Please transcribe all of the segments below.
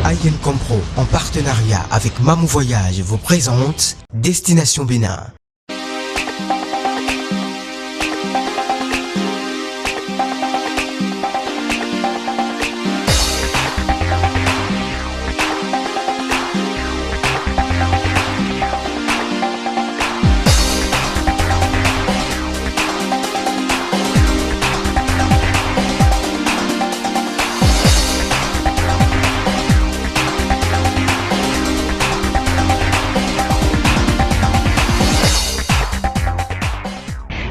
Ayen Compro, en partenariat avec Mamou Voyage, vous présente Destination Bénin.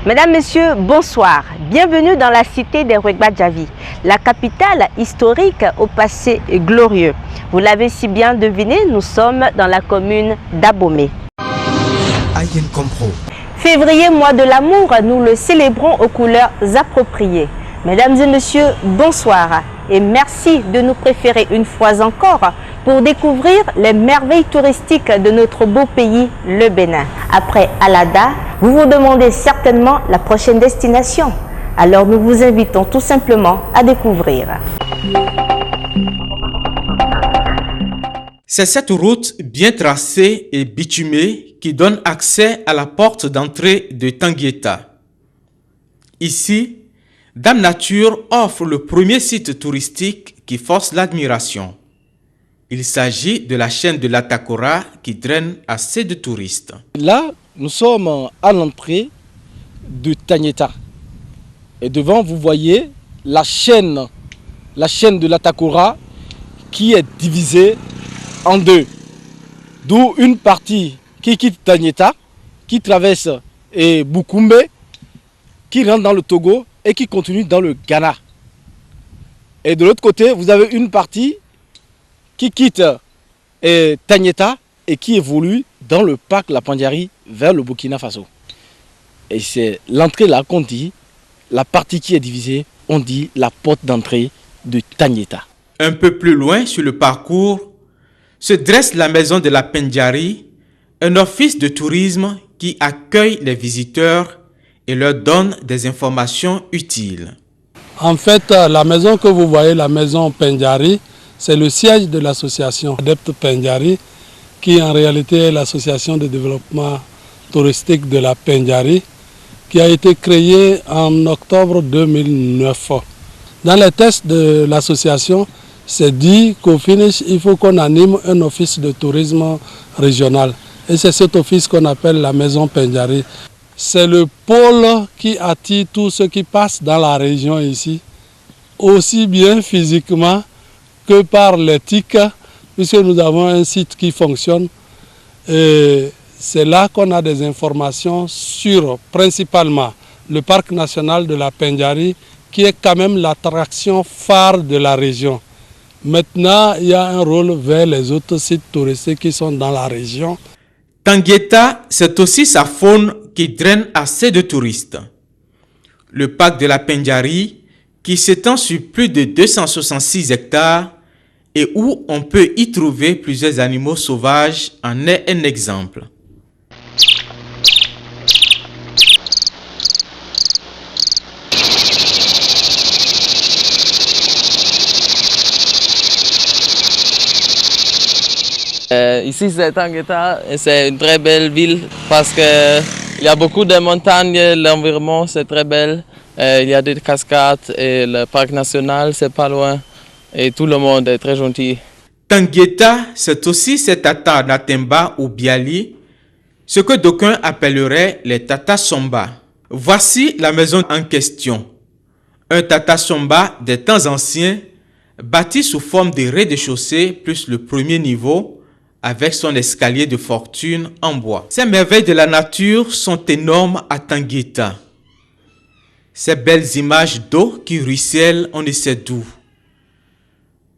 Mesdames, Messieurs, bonsoir. Bienvenue dans la cité des Rouegba-Djavi, la capitale historique au passé glorieux. Vous l'avez si bien deviné, nous sommes dans la commune d'Abomey. Ayen Compro. Février, mois de l'amour, nous le célébrons aux couleurs appropriées. Mesdames et messieurs, bonsoir et merci de nous préférer une fois encore pour découvrir les merveilles touristiques de notre beau pays, le Bénin. Après Alada, vous vous demandez certainement la prochaine destination. Alors nous vous invitons tout simplement à découvrir. C'est cette route bien tracée et bitumée qui donne accès à la porte d'entrée de Tanguieta. Ici, Dame Nature offre le premier site touristique qui force l'admiration. Il s'agit de la chaîne de l'Atakora qui draine assez de touristes. Là, nous sommes à l'entrée de Tanguieta. Et devant, vous voyez la chaîne de l'Atakora qui est divisée en deux. D'où une partie qui quitte Tanguieta, qui traverse Boukoumbe, qui rentre dans le Togo et qui continue dans le Ghana. Et de l'autre côté, vous avez une partie qui quitte Tanguieta et qui évolue dans le parc La Pandiari vers le Burkina Faso. Et c'est l'entrée là qu'on dit, la partie qui est divisée, on dit la porte d'entrée de Tanguieta. Un peu plus loin sur le parcours, se dresse la maison de la Pandiari, un office de tourisme qui accueille les visiteurs et leur donne des informations utiles. En fait, la maison que vous voyez, la maison Pandiari, c'est le siège de l'association Adepte Pandiari, qui en réalité est l'association de développement touristique de la Pandiari, qui a été créée en octobre 2009. Dans les tests de l'association, c'est dit qu'au finish, il faut qu'on anime un office de tourisme régional. Et c'est cet office qu'on appelle la maison Pandiari. C'est le pôle qui attire tous ceux qui passent dans la région ici, aussi bien physiquement que par l'éthique, puisque nous avons un site qui fonctionne. Et c'est là qu'on a des informations sur principalement le parc national de la Pandiari, qui est quand même l'attraction phare de la région. Maintenant, il y a un rôle vers les autres sites touristiques qui sont dans la région. Tanguieta, c'est aussi sa faune qui draine assez de touristes. Le parc de la Pandiari, qui s'étend sur plus de 266 hectares et où on peut y trouver plusieurs animaux sauvages, en est un exemple. Ici c'est Tanguieta et c'est une très belle ville parce qu'il y a beaucoup de montagnes, l'environnement c'est très belle, il y a des cascades et le parc national c'est pas loin et tout le monde est très gentil. Tanguieta, c'est aussi ces Tata Natemba ou Biali, ce que d'aucuns appelleraient les Tata Somba. Voici la maison en question. Un Tata Somba des temps anciens, bâti sous forme de rez-de-chaussée plus le premier niveau, avec son escalier de fortune en bois. Ces merveilles de la nature sont énormes à Tanguieta. Ces belles images d'eau qui ruissellent on ne sait d'où.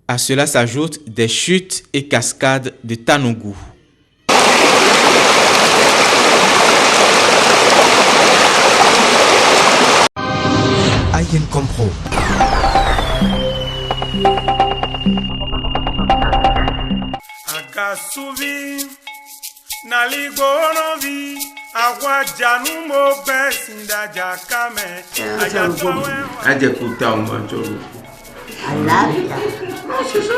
À cela s'ajoutent des chutes et cascades de Tanougou. Ayen Compro. Akasubi naligonovi agwajanu mo besinda jakame ajatowe ajekuta umachoro. Alada. Non, c'est ça.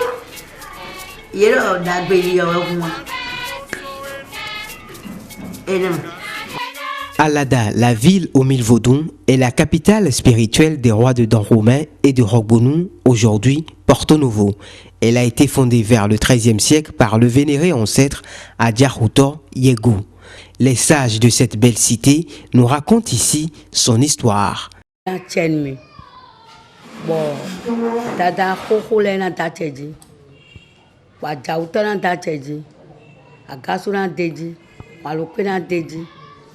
Alada, la ville aux 1000 Vaudons, est la capitale spirituelle des rois de Dahomey et de Rogbonu, aujourd'hui Porto Novo. Elle a été fondée vers le XIIIe siècle par le vénéré ancêtre Adjaroutor Yegu. Les sages de cette belle cité nous racontent ici son histoire.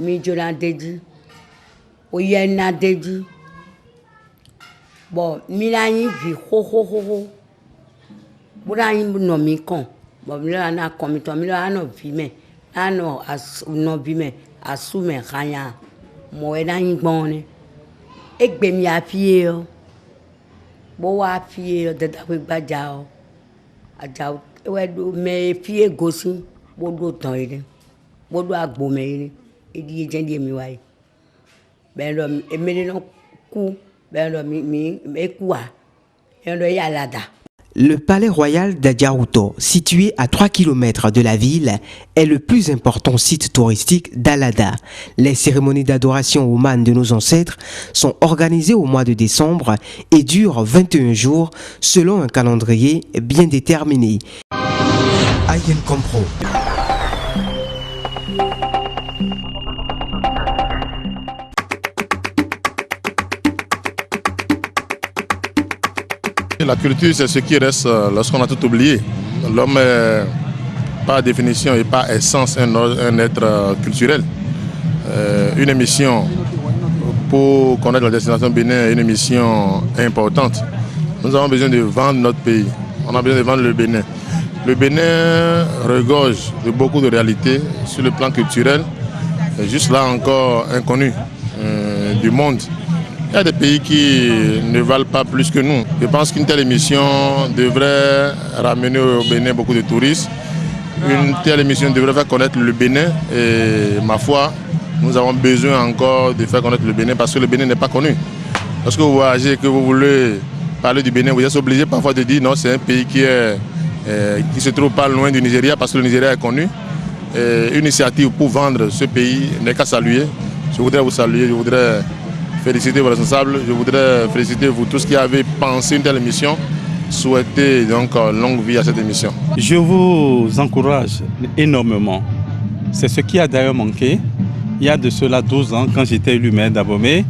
Mijona deji oyena deji bon milani vi ho burayi no mi kan bon mi la na kan mi to mi la no vi me ano as no vi me asume kanya mo e na yin gbon ni egbe mi afie o bo wa afie o dada we gbaja o aja we do me fie gosi bo do tan ire bo do agbo me ire. Le palais royal d'Adjaroutor, situé à 3 km de la ville, est le plus important site touristique d'Alada. Les cérémonies d'adoration aux mânes de nos ancêtres sont organisées au mois de décembre et durent 21 jours selon un calendrier bien déterminé. Ayen Compro. La culture, c'est ce qui reste lorsqu'on a tout oublié. L'homme est, par définition et par essence, un être culturel. Une émission pour connaître la destination Bénin est une émission importante. Nous avons besoin de vendre notre pays. On a besoin de vendre le Bénin. Le Bénin regorge de beaucoup de réalités sur le plan culturel, juste là encore inconnu du monde. Il y a des pays qui ne valent pas plus que nous. Je pense qu'une telle émission devrait ramener au Bénin beaucoup de touristes. Une telle émission devrait faire connaître le Bénin et ma foi, nous avons besoin encore de faire connaître le Bénin parce que le Bénin n'est pas connu. Lorsque vous voyagez et que vous voulez parler du Bénin, vous êtes obligé parfois de dire non, c'est un pays qui se trouve pas loin du Nigeria parce que le Nigeria est connu. Et une initiative pour vendre ce pays n'est qu'à saluer. Je voudrais vous saluer, je voudrais féliciter vos responsables, je voudrais féliciter vous tous qui avez pensé une telle émission, souhaiter donc longue vie à cette émission. Je vous encourage énormément. C'est ce qui a d'ailleurs manqué. Il y a de cela 12 ans, quand j'étais élu maire d'Abomey,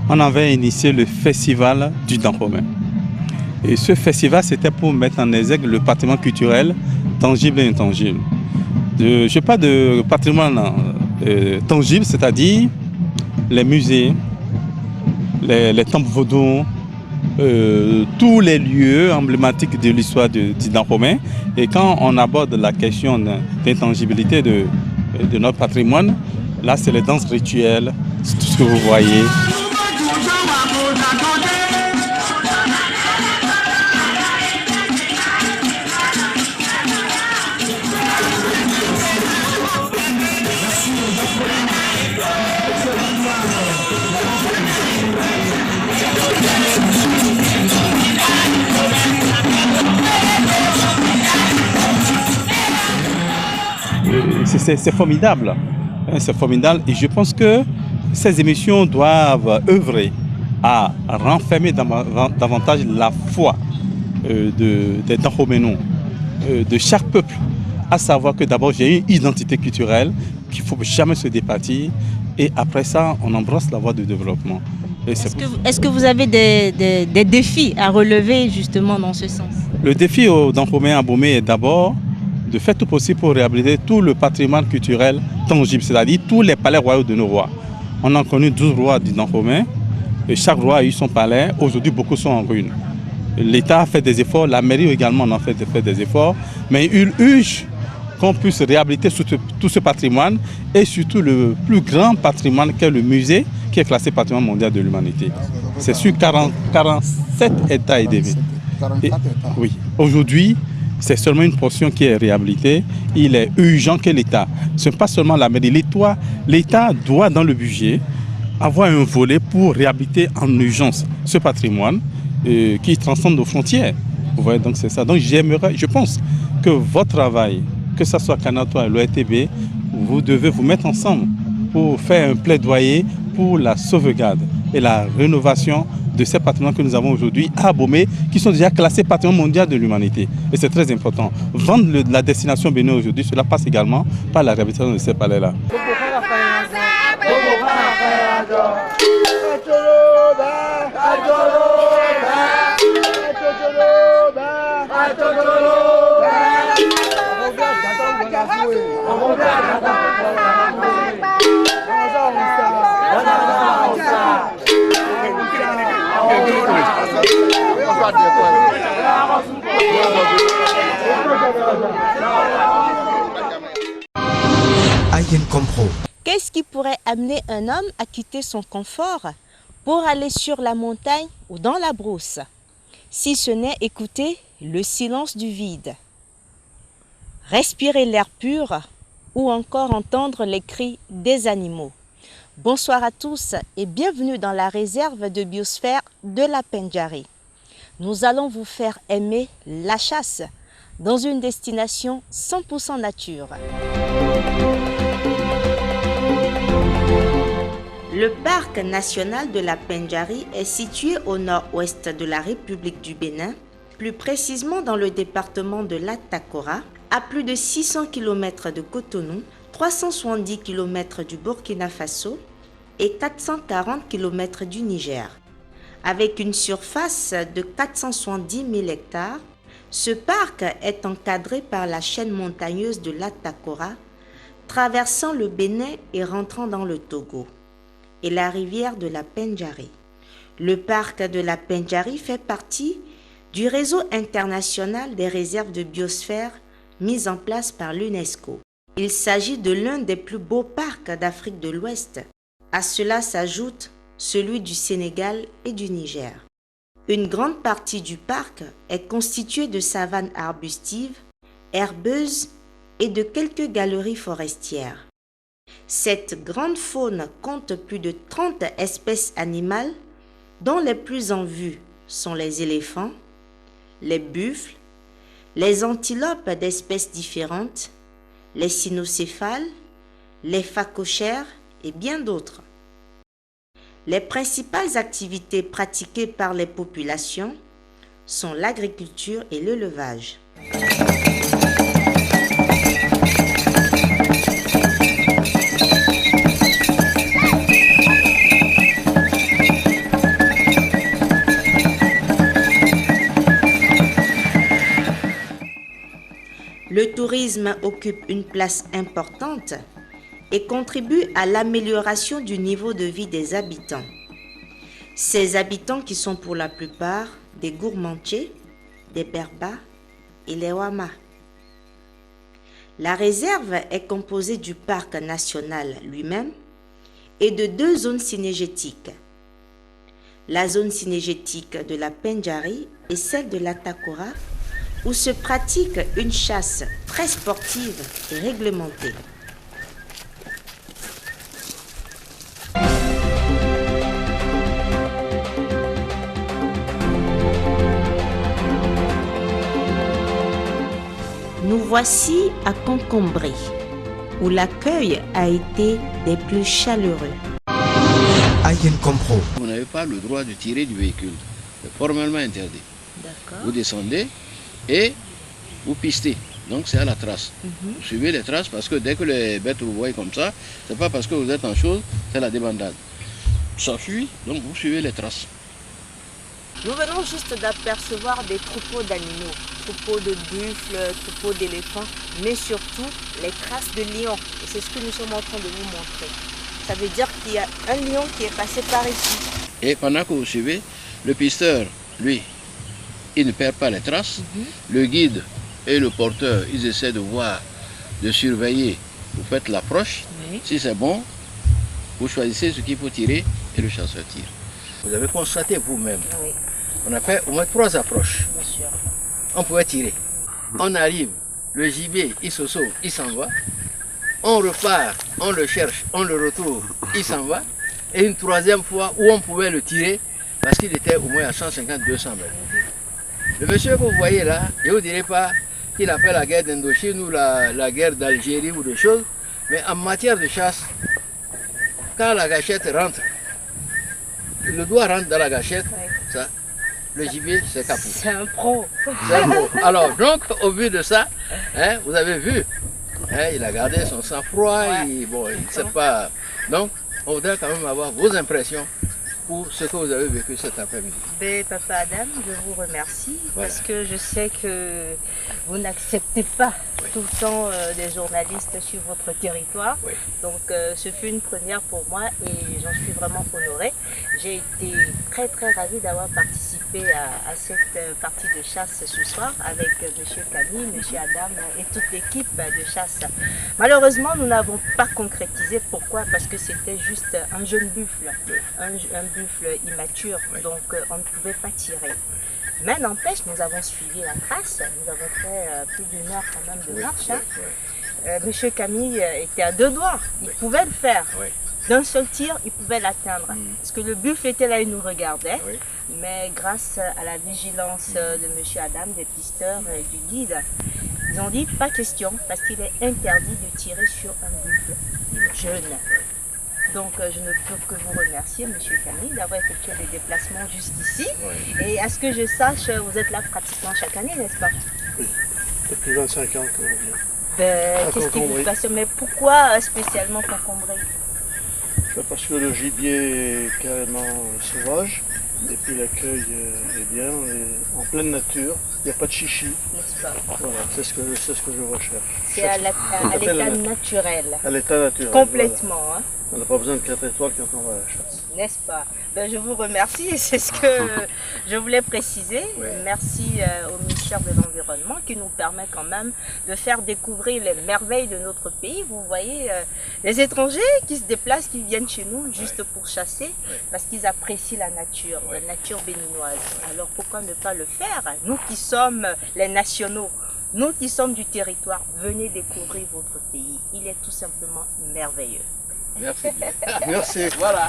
on avait initié le festival du Dahomey. Et ce festival, c'était pour mettre en exergue le patrimoine culturel tangible et intangible. Je parle de patrimoine tangible, c'est-à-dire les musées, les temples vaudous, tous les lieux emblématiques de l'histoire du Dahomey. Et quand on aborde la question d'intangibilité de notre patrimoine, là c'est les danses rituelles, c'est tout ce que vous voyez. C'est formidable. C'est formidable et je pense que ces émissions doivent œuvrer à renfermer davantage la foi des Dahoménons, de chaque peuple, à savoir que d'abord j'ai une identité culturelle qu'il ne faut jamais se départir et après ça on embrasse la voie du développement. Est-ce que vous avez des défis à relever justement dans ce sens? Le défi au Dahomey à Abomey est d'abord de faire tout possible pour réhabiliter tout le patrimoine culturel tangible, c'est-à-dire tous les palais royaux de nos rois. On a connu 12 rois du Dahomey et chaque roi a eu son palais. Aujourd'hui, beaucoup sont en ruine. L'État a fait des efforts, la mairie également en a fait des efforts, mais il urge qu'on puisse réhabiliter tout ce patrimoine et surtout le plus grand patrimoine qu'est le musée qui est classé patrimoine mondial de l'humanité. C'est sur 47 États et demi. Oui, aujourd'hui, c'est seulement une portion qui est réhabilitée. Il est urgent que l'État, ce n'est pas seulement la mairie, l'État doit dans le budget avoir un volet pour réhabiliter en urgence ce patrimoine qui transcende nos frontières. Vous voyez, donc c'est ça. Donc je pense que votre travail, que ce soit Canatois et l'ORTB, vous devez vous mettre ensemble pour faire un plaidoyer pour la sauvegarde et la rénovation de ces patrimoines que nous avons aujourd'hui à Abomey, qui sont déjà classés patrimoine mondial de l'humanité. Et c'est très important. Vendre la destination Bénin aujourd'hui, cela passe également par la réhabilitation de ces palais-là. Ayen Compro. Qu'est-ce qui pourrait amener un homme à quitter son confort pour aller sur la montagne ou dans la brousse, si ce n'est écouter le silence du vide, respirer l'air pur ou encore entendre les cris des animaux? Bonsoir à tous et bienvenue dans la réserve de biosphère de la Pendjari. Nous allons vous faire aimer la chasse dans une destination 100% nature. Le parc national de la Pendjari est situé au nord-ouest de la République du Bénin, plus précisément dans le département de l'Atakora, à plus de 600 km de Cotonou, 370 km du Burkina Faso et 440 km du Niger. Avec une surface de 470 000 hectares, ce parc est encadré par la chaîne montagneuse de l'Atakora, traversant le Bénin et rentrant dans le Togo, et la rivière de la Pendjari. Le parc de la Pendjari fait partie du réseau international des réserves de biosphère mis en place par l'UNESCO. Il s'agit de l'un des plus beaux parcs d'Afrique de l'Ouest. À cela s'ajoute celui du Sénégal et du Niger. Une grande partie du parc est constituée de savanes arbustives, herbeuses et de quelques galeries forestières. Cette grande faune compte plus de 30 espèces animales, dont les plus en vue sont les éléphants, les buffles, les antilopes d'espèces différentes, les cynocéphales, les phacochères et bien d'autres. Les principales activités pratiquées par les populations sont l'agriculture et l'élevage. Le tourisme occupe une place importante et contribue à l'amélioration du niveau de vie des habitants. Ces habitants qui sont pour la plupart des Gourmandchés, des Berba et les Wama. La réserve est composée du parc national lui-même et de deux zones cynégétiques. La zone cynégétique de la Pendjari et celle de l'Atakora, où se pratique une chasse très sportive et réglementée. Nous voici à Concombré, où l'accueil a été des plus chaleureux. Ayen Compro. Vous n'avez pas le droit de tirer du véhicule. C'est formellement interdit. Vous descendez et vous pistez. Donc c'est à la trace. Vous suivez les traces parce que dès que les bêtes vous voient comme ça, c'est pas parce que vous êtes en chose, c'est la débandade. Ça fuit, donc vous suivez les traces. Nous venons juste d'apercevoir des troupeaux d'animaux, troupeaux de buffles, troupeaux d'éléphants, mais surtout les traces de lions. Et c'est ce que nous sommes en train de vous montrer. Ça veut dire qu'il y a un lion qui est passé par ici. Et pendant que vous suivez, le pisteur, lui, il ne perd pas les traces. Le guide et le porteur, ils essaient de voir, de surveiller. Vous faites l'approche. Si c'est bon, vous choisissez ce qu'il faut tirer et le chasseur tire. Vous avez constaté vous-même. On a fait au moins 3 approches. On pouvait tirer. On arrive, le gibier, il se sauve, il s'en va. On repart, on le cherche, on le retrouve, il s'en va. Et une 3e fois où on pouvait le tirer, parce qu'il était au moins à 150-200 mètres. Le monsieur que vous voyez là, je ne vous dirai pas qu'il a fait la guerre d'Indochine ou la guerre d'Algérie ou des choses, mais en matière de chasse, quand la gâchette rentre, le doigt rentre dans la gâchette, ça, le gibier c'est capot. C'est un pro. Alors donc au vu de ça, hein, vous avez vu, hein, il a gardé son sang-froid, il ne sait pas. Donc on voudrait quand même avoir vos impressions pour ce que vous avez vécu cet après-midi. Papa Adam, je vous remercie parce que je sais que vous n'acceptez pas tout le temps des journalistes sur votre territoire. Donc ce fut une première pour moi et j'en suis vraiment honorée. J'ai été très ravie d'avoir participé à cette partie de chasse ce soir avec M. Camille, M. Adam et toute l'équipe de chasse. Malheureusement, nous n'avons pas concrétisé. Pourquoi? Parce que c'était juste un jeune buffle, un buffle immature, donc on ne pouvait pas tirer. Mais n'empêche, nous avons suivi la trace, nous avons fait plus d'une heure quand même de marche. Monsieur Camille était à deux doigts, il pouvait le faire. D'un seul tir, il pouvait l'atteindre. Parce que le buffle était là, il nous regardait. Mais grâce à la vigilance de monsieur Adam, des pisteurs et du guide, ils ont dit pas question, parce qu'il est interdit de tirer sur un buffle jeune. Donc je ne peux que vous remercier, M. Camille, d'avoir effectué des déplacements jusqu'ici. Et à ce que je sache, vous êtes là pratiquement chaque année, n'est-ce pas? Oui, depuis 25 ans qu'on vient. Qu'est-ce qui vous passionne? Mais pourquoi spécialement Concombré? Parce que le gibier est carrément sauvage. Et puis l'accueil est bien, on est en pleine nature, il n'y a pas de chichi. N'est-ce pas? Voilà, c'est ce que je recherche. C'est à l'état naturel. À l'état naturel. Complètement. Voilà. On n'a pas besoin de 4 étoiles quand on va à la chasse. N'est-ce pas? Je vous remercie et c'est ce que je voulais préciser. Merci au ministère de l'Environnement qui nous permet quand même de faire découvrir les merveilles de notre pays. Vous voyez les étrangers qui se déplacent, qui viennent chez nous juste pour chasser parce qu'ils apprécient la nature béninoise. Alors pourquoi ne pas le faire? Nous qui sommes les nationaux, nous qui sommes du territoire, venez découvrir votre pays. Il est tout simplement merveilleux. Merci. Merci. Voilà.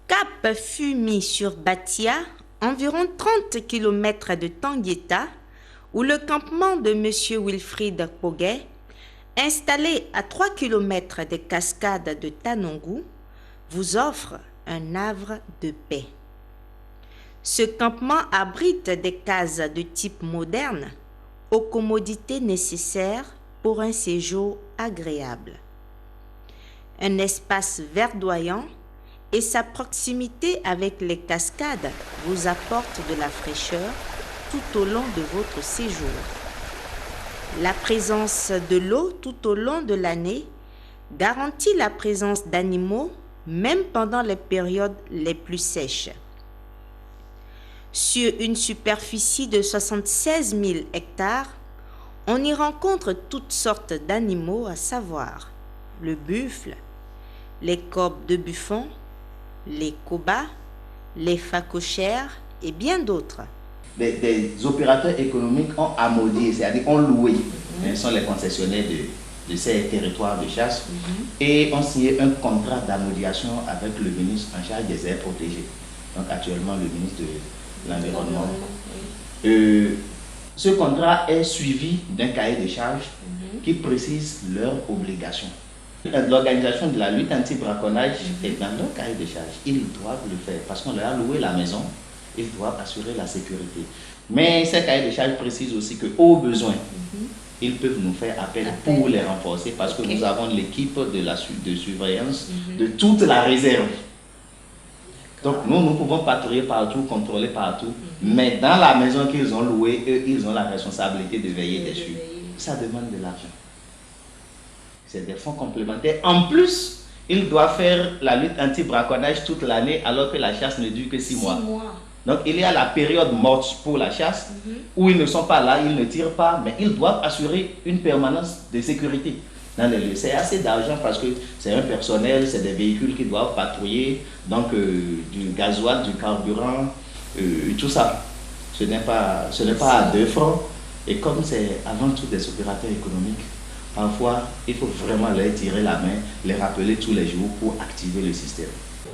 Cap fut mis sur Batia, environ 30 km de Tangueta, où le campement de M. Wilfried Poguet, installé à 3 km des cascades de Tanongu, vous offre un havre de paix. Ce campement abrite des cases de type moderne, aux commodités nécessaires pour un séjour agréable. Un espace verdoyant et sa proximité avec les cascades vous apporte de la fraîcheur tout au long de votre séjour. La présence de l'eau tout au long de l'année garantit la présence d'animaux même pendant les périodes les plus sèches. Sur une superficie de 76 000 hectares, on y rencontre toutes sortes d'animaux, à savoir le buffle, les corbes de buffon, les cobas, les phacochères et bien d'autres. Des opérateurs économiques ont amodié, c'est-à-dire ont loué, ce sont les concessionnaires de ces territoires de chasse, et ont signé un contrat d'amodiation avec le ministre en charge des aires protégées, donc actuellement le ministre de l'Environnement. Ce contrat est suivi d'un cahier de charges qui précise leurs obligations. L'organisation de la lutte anti-braconnage est dans leur cahier de charges. Ils doivent le faire parce qu'on leur a loué la maison, ils doivent assurer la sécurité. Mais ces cahiers de charges précisent aussi qu'au besoin, ils peuvent nous faire appel pour les renforcer parce que nous avons l'équipe de surveillance de toute la réserve. Donc nous pouvons patrouiller partout, contrôler partout, mais dans la maison qu'ils ont louée, eux, ils ont la responsabilité de veiller dessus. Ça demande de l'argent. C'est des fonds complémentaires. En plus, ils doivent faire la lutte anti-braconnage toute l'année alors que la chasse ne dure que 6 mois. Donc il y a la période morte pour la chasse où ils ne sont pas là, ils ne tirent pas, mais ils doivent assurer une permanence de sécurité dans les lieux. C'est assez d'argent parce que c'est un personnel, c'est des véhicules qui doivent patrouiller, donc du gasoil, du carburant, tout ça. Ce n'est pas à 2 francs. Et comme c'est avant tout des opérateurs économiques, parfois il faut vraiment leur tirer la main, les rappeler tous les jours pour activer le système.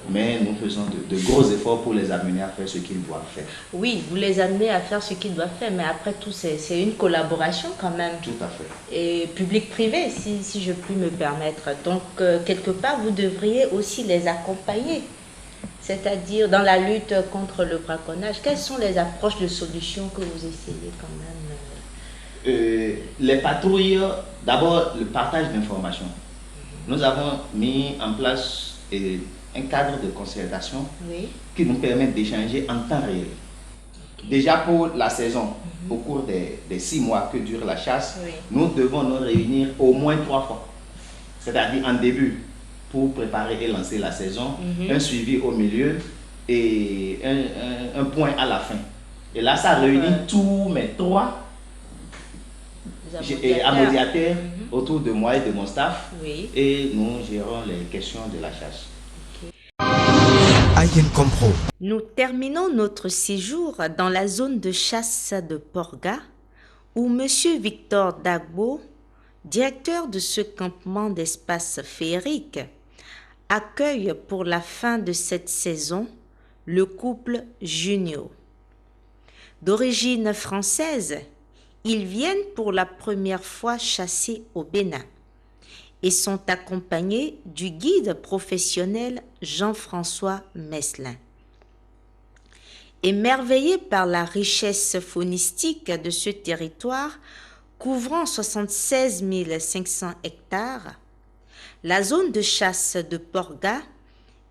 mais nous faisons de gros efforts pour les amener à faire ce qu'ils doivent faire. Oui, vous les amenez à faire ce qu'ils doivent faire, mais après tout, c'est une collaboration quand même. Tout à fait. Et public-privé, si je puis me permettre. Donc, quelque part, vous devriez aussi les accompagner. C'est-à-dire, dans la lutte contre le braconnage, quelles sont les approches de solutions que vous essayez quand même? Les patrouilles, d'abord, le partage d'informations. Nous avons mis en place un cadre de concertation qui nous permet d'échanger en temps réel. Déjà pour la saison, au cours des 6 mois que dure la chasse, nous devons nous réunir au moins 3 fois. C'est-à-dire en début pour préparer et lancer la saison, un suivi au milieu et un point à la fin. Et là, ça réunit tous mes 3 amodiateurs autour de moi et de mon staff. Et nous gérons les questions de la chasse. Nous terminons notre séjour dans la zone de chasse de Porga, où M. Victor Dagbo, directeur de ce campement d'espace féerique, accueille pour la fin de cette saison le couple Junio. D'origine française, ils viennent pour la première fois chasser au Bénin et sont accompagnés du guide professionnel Jean-François Meslin. Émerveillés par la richesse faunistique de ce territoire, couvrant 76 500 hectares, la zone de chasse de Porga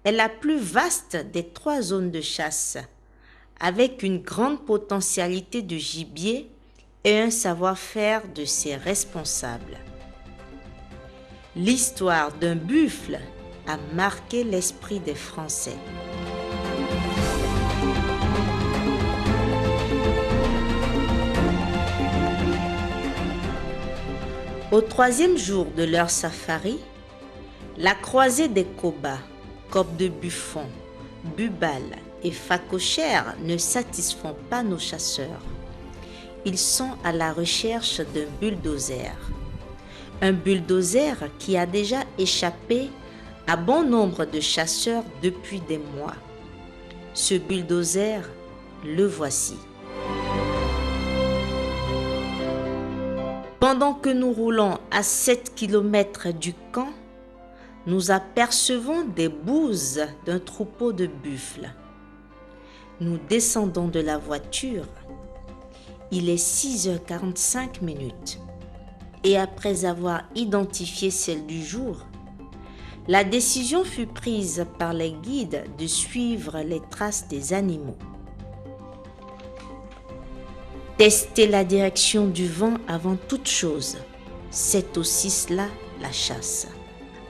est la plus vaste des 3 zones de chasse, avec une grande potentialité de gibier et un savoir-faire de ses responsables. L'histoire d'un buffle a marqué l'esprit des Français. Au 3e jour de leur safari, la croisée des Koba, Cob de Buffon, Bubal et Phacochère ne satisfont pas nos chasseurs. Ils sont à la recherche d'un bulldozer. Un bulldozer qui a déjà échappé à bon nombre de chasseurs depuis des mois. Ce bulldozer, le voici. Pendant que nous roulons à 7 km du camp, nous apercevons des bouses d'un troupeau de buffles. Nous descendons de la voiture. Il est 6h45 et après avoir identifié celle du jour, la décision fut prise par les guides de suivre les traces des animaux. Tester la direction du vent avant toute chose, c'est aussi cela la chasse.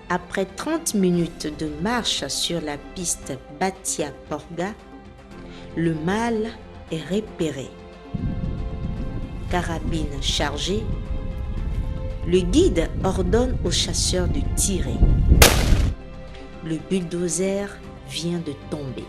Après 30 minutes de marche sur la piste Batia-Porga, le mâle est repéré. Carabine chargée, le guide ordonne aux chasseurs de tirer. Le bulldozer vient de tomber.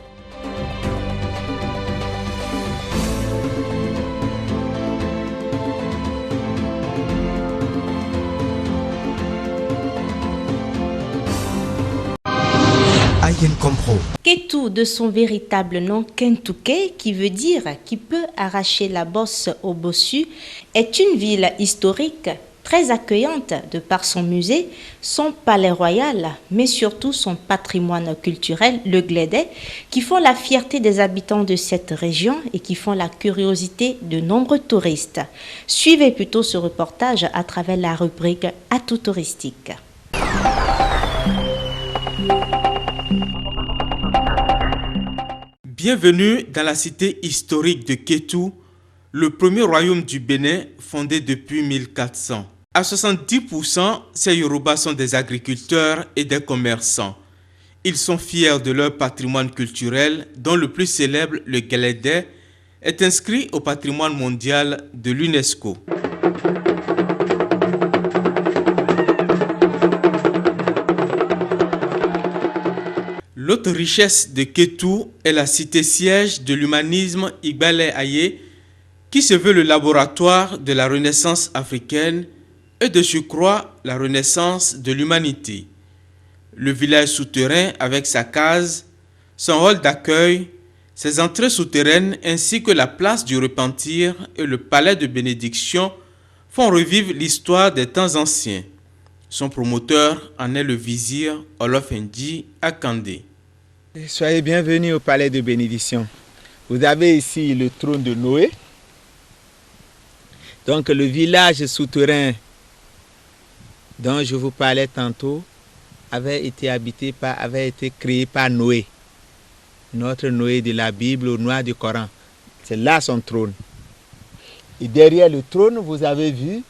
Ketu, de son véritable nom Kentuke, qui veut dire qui peut arracher la bosse au bossu, est une ville historique très accueillante de par son musée, son palais royal, mais surtout son patrimoine culturel, le Glédet, qui font la fierté des habitants de cette région et qui font la curiosité de nombreux touristes. Suivez plutôt ce reportage à travers la rubrique Atout touristique. Bienvenue dans la cité historique de Ketu, le premier royaume du Bénin fondé depuis 1400. À 70%, ces Yorubas sont des agriculteurs et des commerçants. Ils sont fiers de leur patrimoine culturel, dont le plus célèbre, le Glédet, est inscrit au patrimoine mondial de l'UNESCO. L'autre richesse de Ketu est la cité-siège de l'humanisme Igbale Aye, qui se veut le laboratoire de la Renaissance africaine et de surcroît la renaissance de l'humanité. Le village souterrain avec sa case Son hall d'accueil, ses entrées souterraines ainsi que la place du repentir et le palais de bénédiction font revivre l'histoire des temps anciens. Son promoteur en est le vizir Olof Ndi Akande. Soyez bienvenus au palais de bénédiction. Vous avez ici le trône de Noé. Donc le village souterrain dont je vous parlais tantôt avait été créé par Noé. Notre Noé de la Bible au noir du Coran. C'est là son trône. Et derrière le trône, vous avez vu,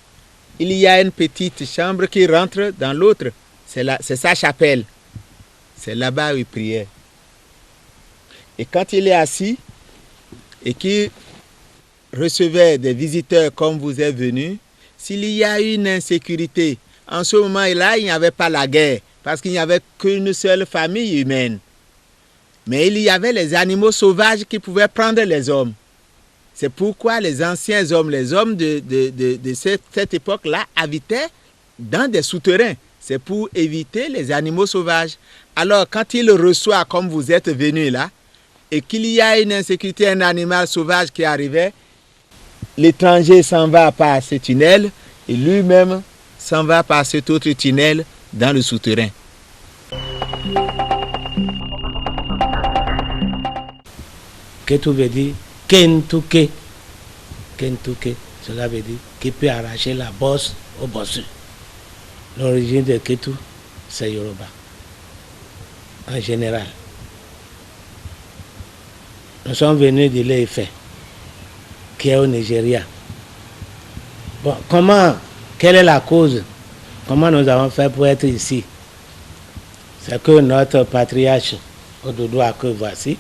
il y a une petite chambre qui rentre dans l'autre. C'est sa chapelle. C'est là-bas où il priait. Et quand il est assis et qu'il recevait des visiteurs comme vous êtes venus, s'il y a une insécurité, en ce moment-là, il n'y avait pas la guerre, parce qu'il n'y avait qu'une seule famille humaine. Mais il y avait les animaux sauvages qui pouvaient prendre les hommes. C'est pourquoi les anciens hommes, les hommes de cette époque-là, habitaient dans des souterrains. C'est pour éviter les animaux sauvages. Alors, quand il reçoit, comme vous êtes venus là, et qu'il y a une insécurité, un animal sauvage qui arrivait, l'étranger s'en va par ce tunnel, et lui-même s'en va par cet autre tunnel dans le souterrain. Ketu veut dire Kentuke. Kentuke, cela veut dire qui peut arracher la bosse au bossu. L'origine de Ketu, c'est Yoruba. En général. Nous sommes venus de l'Efe, qui est au Nigeria. Bon, quelle est la cause? Comment nous avons fait pour être ici? C'est que notre patriarche, Ododo Akwe voici,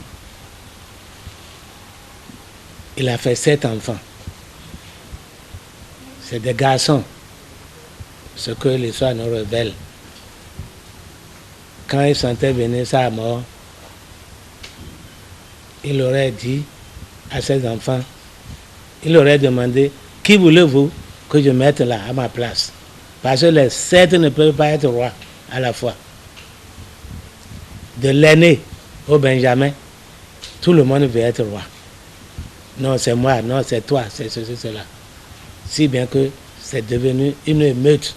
il a fait 7 enfants. C'est des garçons. Ce que l'histoire nous révèle. Quand il sentait venir sa mort, il aurait dit à ses enfants, il aurait demandé, qui voulez-vous que je mette là à ma place? Parce que les 7 ne peuvent pas être rois à la fois. De l'aîné au Benjamin, tout le monde veut être roi. Non, c'est moi, non, c'est toi, c'est ceci, cela. Si bien que c'est devenu une émeute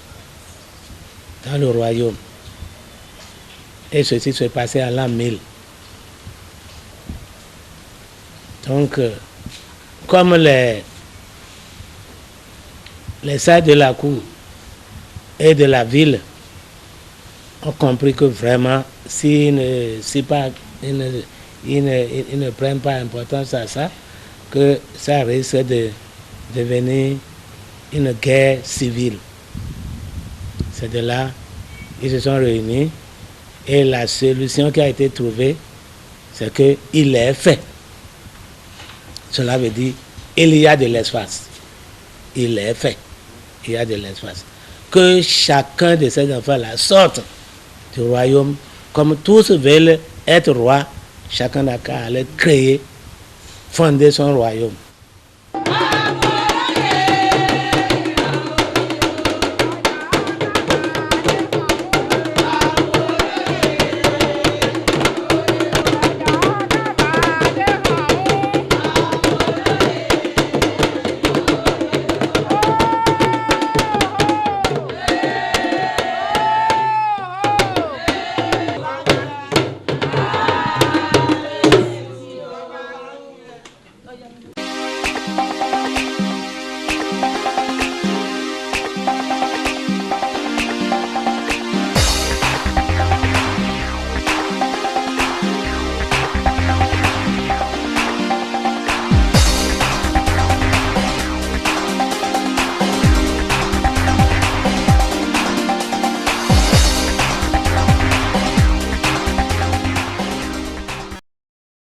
dans le royaume. Et ceci s'est passé à l'an 1000. Donc, comme les sages de la cour et de la ville ont compris que vraiment, s'ils ne prennent pas importance à ça, que ça risque de devenir une guerre civile. C'est de là qu'ils se sont réunis et la solution qui a été trouvée, c'est qu'il est fait. Cela veut dire il y a de l'espace. Il est fait. Il y a de l'espace. Que chacun de ces enfants-là sorte du royaume, comme tous veulent être rois, chacun n'a qu'à aller créer, fonder son royaume.